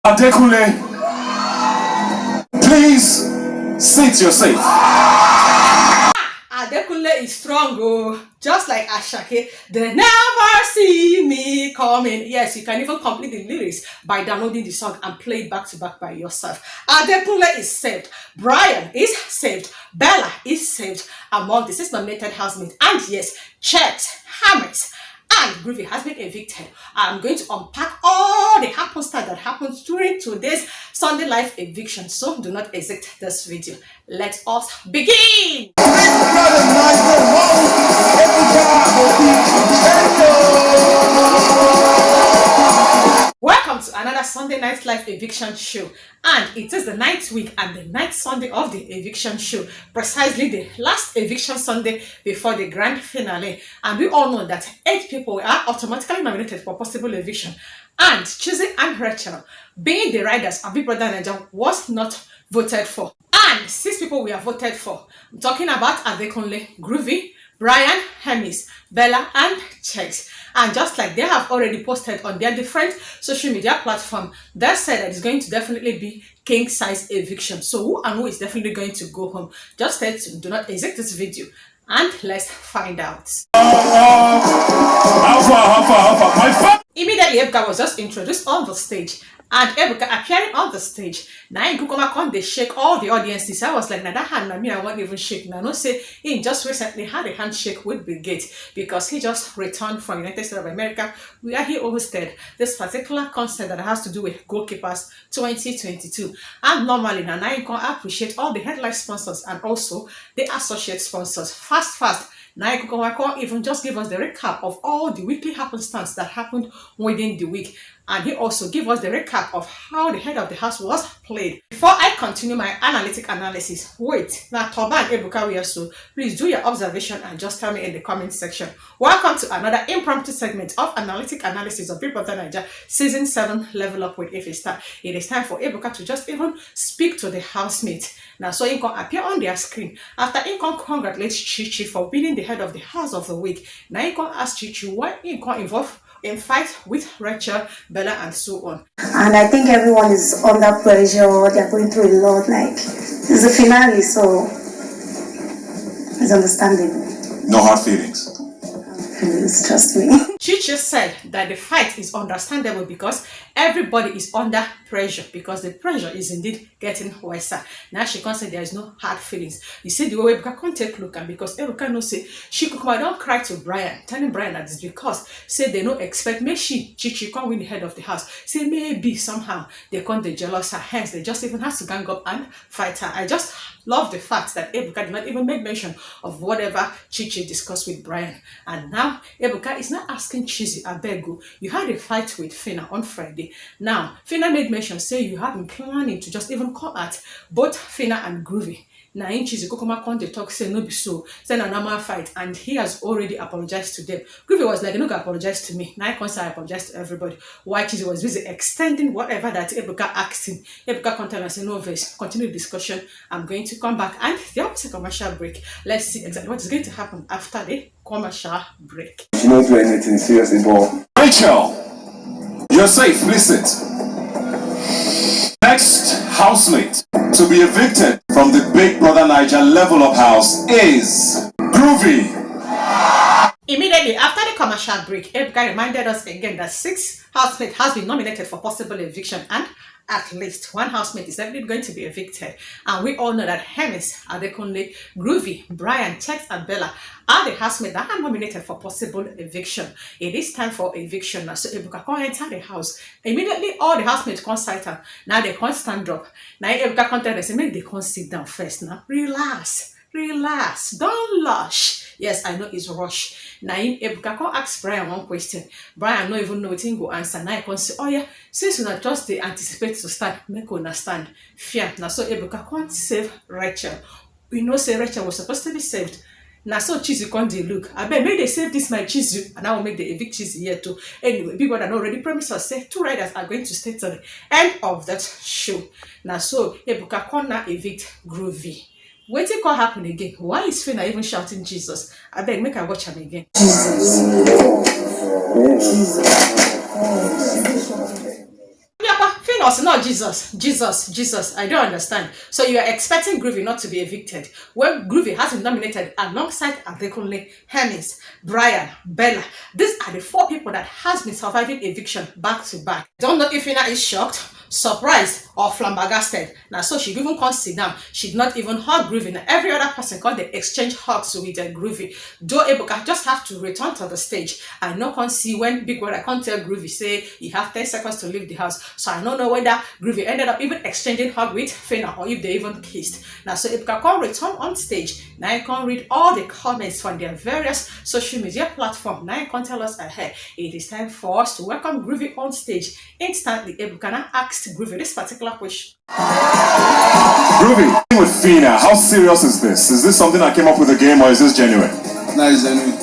ADEKUNLE, please sit yourself. ADEKUNLE is strong, oh, just like Ashake. They never see me coming. Yes, you can even complete the lyrics by downloading the song and play it back to back by yourself. ADEKUNLE is saved. BRYANN is saved. Bella is saved among the 6 nominated housemates. And yes, Sheggz, Hermes, and Groovy has been evicted. I'm going to unpack all the happenstance that happened during today's Sunday live eviction. So do not exit this video. Let us begin. Welcome to another Sunday night live eviction show, and it is the 9th week and the 9th Sunday of the eviction show, precisely the last eviction Sunday before the grand finale. And we all know that 8 people are automatically nominated for possible eviction, and Chizzy and Rachel, being the riders of BBNAIJA, was not voted for, and 6 people were voted for. I'm talking about ADEKUNLE, Groovy, BRYANN, Hermes, Bella, and Sheggz. And just like they have already posted on their different social media platforms, they said that it's going to definitely be king size eviction. So who and who is definitely going to go home? Just stay tuned, do not exit this video, and let's find out. Immediately, Ebuka was just introduced on the stage, and Ebuka appearing on the stage. Now in Kukuma they shake all the audiences. I was like, nah, that hand, me, I won't even shake. Now, no say he just recently had a handshake with Bill Gates because he just returned from United States of America, where he hosted this particular concert that has to do with goalkeepers 2022. And normally now I can appreciate all the headline sponsors and also the associate sponsors. Fast. Now I can even just give us the recap of all the weekly happenstance that happened within the week. And he also gave us the recap of how the head of the house was played. Before I continue my analytic analysis, wait, now Toba and Ebuka, so please do your observation and just tell me in the comment section. Welcome to another impromptu segment of analytic analysis of BBNAIJA Season 7 Level Up with EVICTED. It is time for Ebuka to just even speak to the housemate. Now, so he can appear on their screen. After he can congratulate Chichi for winning the head of the house of the week. Now he can ask Chichi why he can involve in fight with Rachel, Bella, and so on. And I think everyone is under pressure. They're going through a lot. Like, it's the finale, so it's understandable. No hard feelings. Please trust me. Chichi said that the fight is understandable because everybody is under pressure, because the pressure is indeed getting worse. Now she can't say there is no hard feelings. You see the way Ebuka can't take a look, and because Ebuka no say she could don't cry to BRYANN, telling BRYANN that it's because say they don't expect maybe Chichi can't win the head of the house. Say maybe somehow they can't they jealous her, hence they just even have to gang up and fight her. I just love the fact that Ebuka did not even make mention of whatever Chichi discussed with BRYANN. And now Ebuka is not asking Chizzy, I beg you, you had a fight with Phyna on Friday. Now Phyna made mention, say you have been planning to just even call at both Phyna and Groovy. Now in Chizzy Kokoma Conte talk say no be so, say a normal fight, and he has already apologized to them. Groovy was like, you don't apologize to me. Now I can't say I apologize to everybody. Why Chizzy was busy extending whatever that Ebuka asked him. Ebuka content and say no verse, continue the discussion. I'm going to come back and the opposite commercial break. Let's see exactly what is going to happen after the commercial break. She not do anything serious anymore. Rachel, you're safe, listen. Next housemate to be evicted from the BBNAIJA Level Up house is Groovy. Immediately after the commercial break, Ebuka reminded us again that 6 housemates has been nominated for possible eviction, and at least 1 housemate is definitely going to be evicted. And we all know that Hermes, ADEKUNLE, Groovy, BRYANN, Sheggz, and Bella are the housemates that are nominated for possible eviction. It is time for eviction now. So Ebuka can enter the house. Immediately all the housemates can sight her. Now they can't stand up. Now Ebuka can tell them, say, make they can't sit down first now. Relax, don't rush. Yes, I know it's rush. Now Ebuka can ask BRYANN one question. BRYANN no even know what he go answer. Now I can say, oh yeah, since you not just they anticipate to start, make you understand. Fear. Now so Ebuka can't save Rachel. We know say Rachel was supposed to be saved. Now so Chizzy can't they look. I bet maybe they save this my Chizzy, and I will make the evict Chizzy here too. Anyway, people that already promised us say 2 riders are going to stay till the end of that show. Now so Ebuka can now evict Groovy. Waiting can happen again. Why is Phyna even shouting Jesus? I beg, make I watch him again. Jesus. Jesus, not Jesus. I don't understand. So you are expecting Groovy not to be evicted when Groovy has been nominated alongside ADEKUNLE, Hermes, BRYANN, Bella. These are the 4 people that has been surviving eviction back to back. Don't know if Phyna is shocked, surprised, or flabbergasted. Now, so she even can't sit down. She did not even hug Groovy. Now, every other person can't they exchange hugs with Groovy. Though Ebuka just have to return to the stage. I no can see when Big Brother can't tell Groovy say you have 10 seconds to leave the house. So I don't know whether Groovy ended up even exchanging hug with Phyna or if they even kissed. Now, so Ebuka can return on stage. Now I can read all the comments from their various social media platforms. Now I can tell us ahead. It is time for us to welcome Groovy on stage. Instantly, Ebuka now asked Groovy this particular question. Groovy, with Phyna, how serious is this? Is this something I came up with a game or is this genuine? No, it's genuine.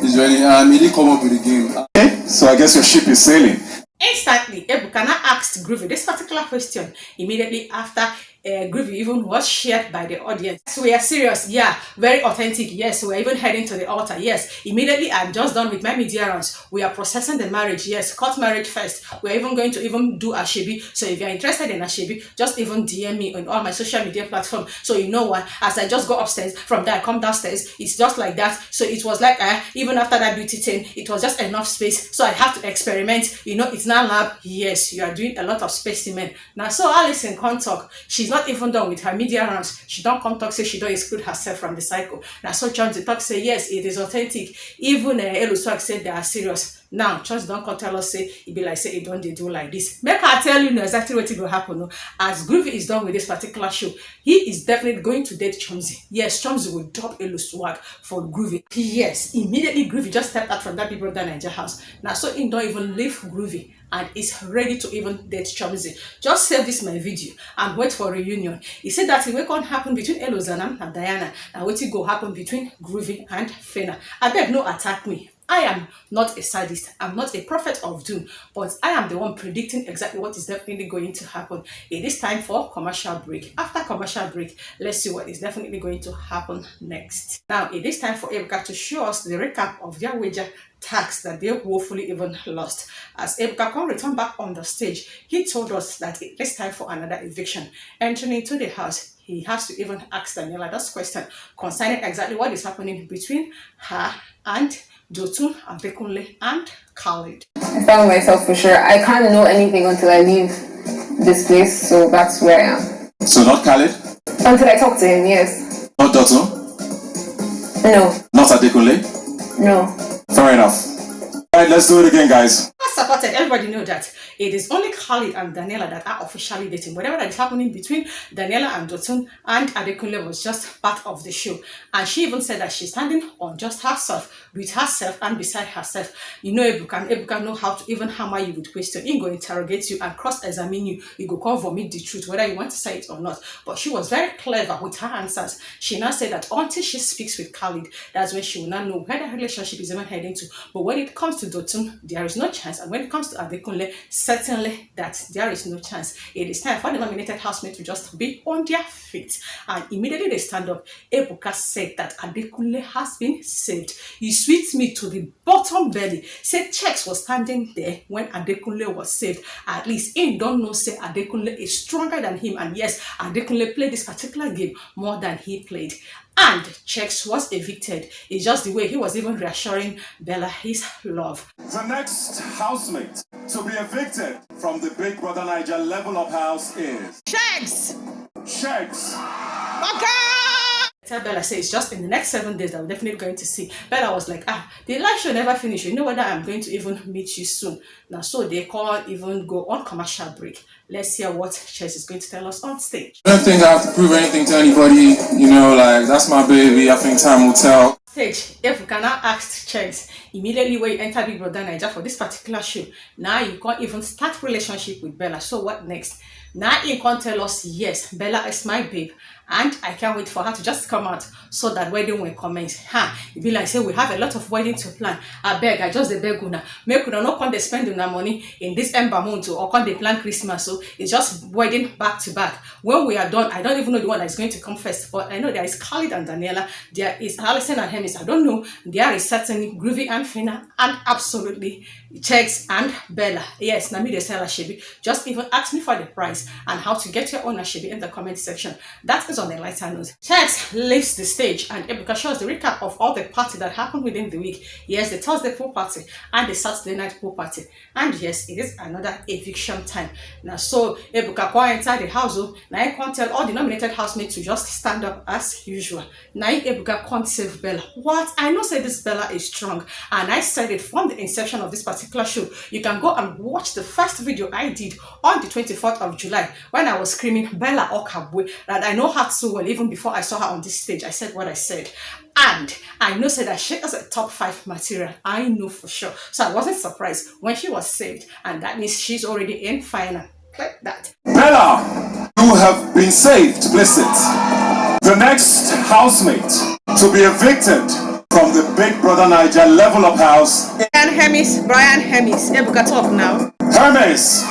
It's genuine. He didn't come up with the game. Okay, so I guess your ship is sailing. Instantly, Ebuka asked Groovy this particular question immediately after Groovy even was shared by the audience. So we are serious, yeah, very authentic, yes. We're even heading to the altar, yes. Immediately, I'm just done with my media rounds. We are processing the marriage, yes. Court marriage first. We're even going to even do Ashebi. So if you're interested in Ashebi, just even DM me on all my social media platforms. So you know what? As I just go upstairs, from there I come downstairs. It's just like that. So it was like even after that beauty thing, it was just enough space. So I have to experiment. You know, it's not lab. Yes, you are doing a lot of specimen. Now, so Alison can't talk. She's not even done with her media rounds. She don't come talk, say she don't exclude herself from the cycle. Now, so Church the talk say yes, it is authentic. Even Eluswag said they are serious. Now, Church don't come tell us say it be like say it don't they do like this. Make her tell you exactly what will happen. No? As Groovy is done with this particular show, he is definitely going to date Chumsy. Yes, Chumsy will drop Eluswag for Groovy. Yes, immediately Groovy just stepped out from that BBNAIJA house. Now, so he don't even leave Groovy and is ready to even date Chumsy. Just save this my video and wait for reunion. He said that it will not happen between Elozanam and Diana. And what will go happen between Groovy and Phyna. I beg no attack me. I am not a sadist. I'm not a prophet of doom, but I am the one predicting exactly what is definitely going to happen. It is time for commercial break. After commercial break, let's see what is definitely going to happen next. Now, it is time for Ebuka to show us the recap of their wager tax that they woefully even lost. As Ebuka can return back on the stage, he told us that it is time for another eviction. Entering into the house, he has to even ask Daniella this question concerning exactly what is happening between her and Jotun, ADEKUNLE, and Khalid. I found myself for sure. I can't know anything until I leave this place, so that's where I am. So not Khalid? Until I talk to him, yes. Not Jotun? No. Not ADEKUNLE? No. Fair enough. Alright, let's do it again, guys. Supported, everybody know that it is only Khalid and Daniella that are officially dating. Whatever that is happening between Daniella and Jotun and ADEKUNLE was just part of the show. And she even said that she's standing on just herself, with herself and beside herself. You know Ebuka know how to even hammer you with question. He go interrogate you and cross-examine you. You go come vomit the truth, whether you want to say it or not. But she was very clever with her answers. She now said that until she speaks with Khalid, that's when she will not know where the relationship is even heading to. But when it comes to Jotun, there is no chance. And when it comes to ADEKUNLE, certainly that there is no chance. It is time for the nominated housemates to just be on their feet. And immediately they stand up. Ebuka said that ADEKUNLE has been saved. He sweet me to the bottom belly. Said Sheggz was standing there when ADEKUNLE was saved. At least he don't know say ADEKUNLE is stronger than him. And yes, ADEKUNLE played this particular game more than he played. And Sheggz was evicted. It's just the way he was even reassuring Bella his love. The next housemate to be evicted from the Big Brother Naija level of house is Sheggz! Sheggz. Tell Bella, say it's just in the next 7 days that we're definitely going to see. Bella was like, the live show never finished. You know whether I'm going to even meet you soon. Now, so they can't even go on commercial break. Let's hear what Sheggz is going to tell us on stage. I don't think I have to prove anything to anybody. You know, like, that's my baby. I think time will tell. Stage, Ebuka now asked Sheggz immediately when you enter Big Brother Naija for this particular show. Now you can't even start relationship with Bella. So what next? Now he can't tell us, yes, Bella is my babe. And I can't wait for her to just come out so that wedding will commence. It be like, say, we have a lot of wedding to plan. I beg, I just beg una. Make una no come they spend una money in this ember month or come they plan Christmas. So it's just wedding back to back. When we are done, I don't even know the one that is going to come first. But I know there is Khalid and Daniella. There is Alison and Hermes. I don't know. There is certainly Groovy and Phyna. And absolutely Sheggz and Bella. Yes, na me the seller Shebi. Just even ask me for the price and how to get your own Shebi in the comment section. That is on the lighter note. Sheggz leaves the stage and Ebuka shows the recap of all the party that happened within the week. Yes, the Thursday pool party and the Saturday night pool party. And yes, it is another eviction time. Now, so Ebuka go inside the house. Now I can't tell all the nominated housemates to just stand up as usual. Now Ebuka can't save Bella. What? I know say this Bella is strong, and I said it from the inception of this particular show. You can go and watch the first video I did on the 24th of July when I was screaming Bella Okabwe, that I know her so well even before I saw her on this stage. I said what I said. And I know said that she is a top 5 material. I know for sure. So I wasn't surprised when she was saved. And that means she's already in Phyna. Like that. Bella, you have been saved. Please sit. The next housemate to be evicted from the Big Brother Naija level of house. Hermes, Hermes. Ebuka talk now. Hermes.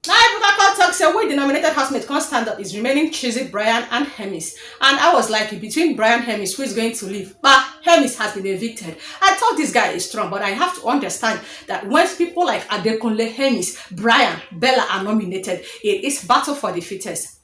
Now Ebuka talk say where the nominated housemate can't stand up is remaining choosing BRYANN and Hermes. And I was like, between BRYANN and Hermes, who is going to leave? But Hermes has been evicted. I thought this guy is strong, but I have to understand that when people like ADEKUNLE, Hermes, BRYANN, Bella are nominated, it is battle for the fittest.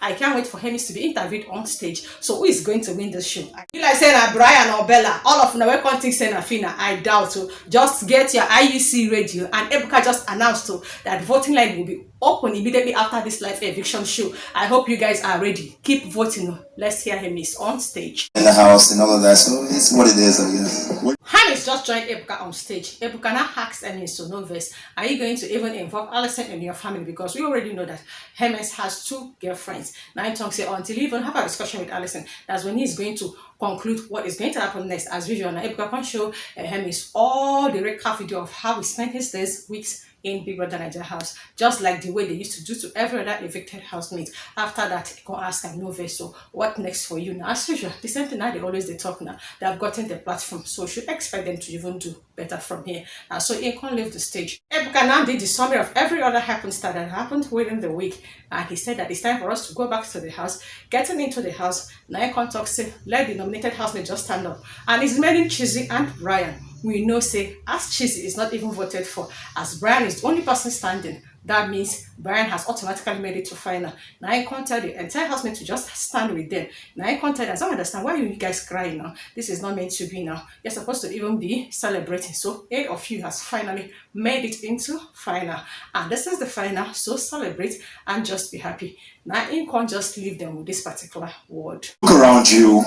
I can't wait for Hermes to be interviewed on stage. So who is going to win this show? You like saying BRYANN or Bella? All of them can't think saying Phyna. I doubt to. Just get your IUC radio, and Ebuka just announced that voting line will be open immediately after this live eviction show. I hope you guys are ready. Keep voting. Let's hear Hermes on stage. In the house and all of that, so it's what it is, I guess. Hermes just joined Ebuka on stage. Ebuka now asks Hermes, so no verse, are you going to even involve Alison in your family? Because we already know that Hermes has 2 girlfriends. Now Tongue say until you even have a discussion with Alison, that's when he's going to conclude what is going to happen next. As usual, now Ebuka can show Hermes all the recap video of how he spent his days, weeks in Big Brother Naija house, just like the way they used to do to every other evicted housemate. After that, you can ask him, no so what next for you? Now, as usual, the same thing now they talk now. They have gotten the platform, so we should expect them to even do better from here. So he can't leave the stage. Ebuka now did the summary of every other happenstance that happened within the week, and he said that it's time for us to go back to the house. Getting into the house, now he can't talk, say, let the nominated housemate just stand up. And it's remaining Cheesy and BRYANN. We know say as Cheesy is not even voted for, as BRYANN is the only person standing, that means BRYANN has automatically made it to Phyna. Now I can't tell the entire housemate to just stand with them. Now I can't tell, I don't understand why you guys crying now. This is not meant to be now. You're supposed to even be celebrating. So 8 of you has finally made it into Phyna. And this is the Phyna, so celebrate and just be happy. Now you can't just leave them with this particular word. Look around you.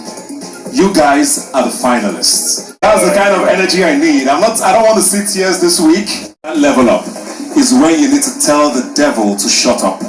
You guys are the finalists. That's the kind of energy I need. I don't want to see tears this week. That level up is when you need to tell the devil to shut up.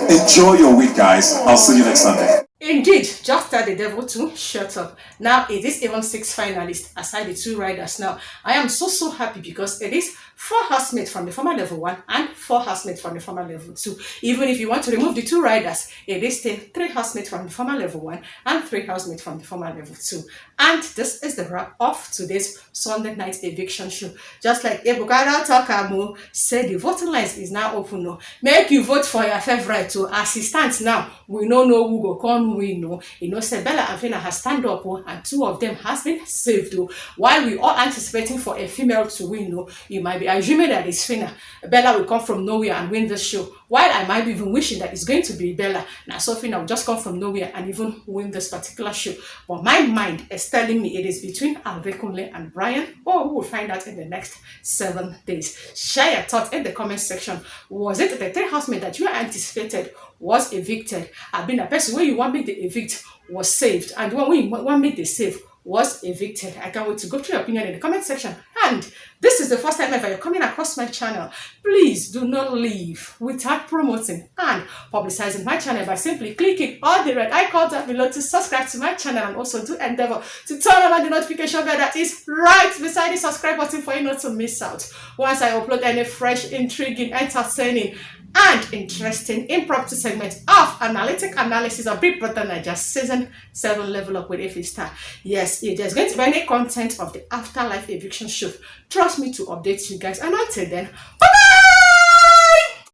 Enjoy your week, guys. I'll see you next Sunday. Indeed, just tell the devil to shut up. Now it is even 6 finalists aside the 2 riders. Now I am so happy because it is 4 housemates from the former level 1 and 4 housemates from the former level 2. Even if you want to remove the 2 riders, it is still 3 housemates from the former level 1 and 3 housemates from the former level 2. And this is the wrap of today's Sunday night eviction show. Just like Ebuka Takamu said, the voting lines is now open now. Make you vote for your favorite to assistant now. We don't know who go come, we know. You know, say Bella and Phyna has stand up and 2 of them has been saved though. While we all anticipating for a female to win, no, you might be assuming that it's Phyna. Bella will come from nowhere and win the show. While I might be even wishing that it's going to be Bella. Now, so Phyna will just come from nowhere and even win this particular show. But my mind is telling me it is between ADEKUNLE and BRYANN. Oh, we will find out in the next 7 days. Share your thoughts in the comment section. Was it the 3 housemates that you anticipated was evicted? I've been a person where you want me to evict was saved, and the one where you want me to save was evicted. I can't wait to go through your opinion in the comment section. And this is the first time ever you're coming across my channel, please do not leave without promoting and publicizing my channel by simply clicking on the red icon down below to subscribe to my channel, and also do endeavor to turn on the notification bell that is right beside the subscribe button for you not to miss out once I upload any fresh, intriguing, entertaining and interesting impromptu segment of analytic analysis of Big Brother Naija season 7 level up with a star. Yes, if there's going to be any content of the afterlife eviction show, trust me to update you guys, and until then, bye bye.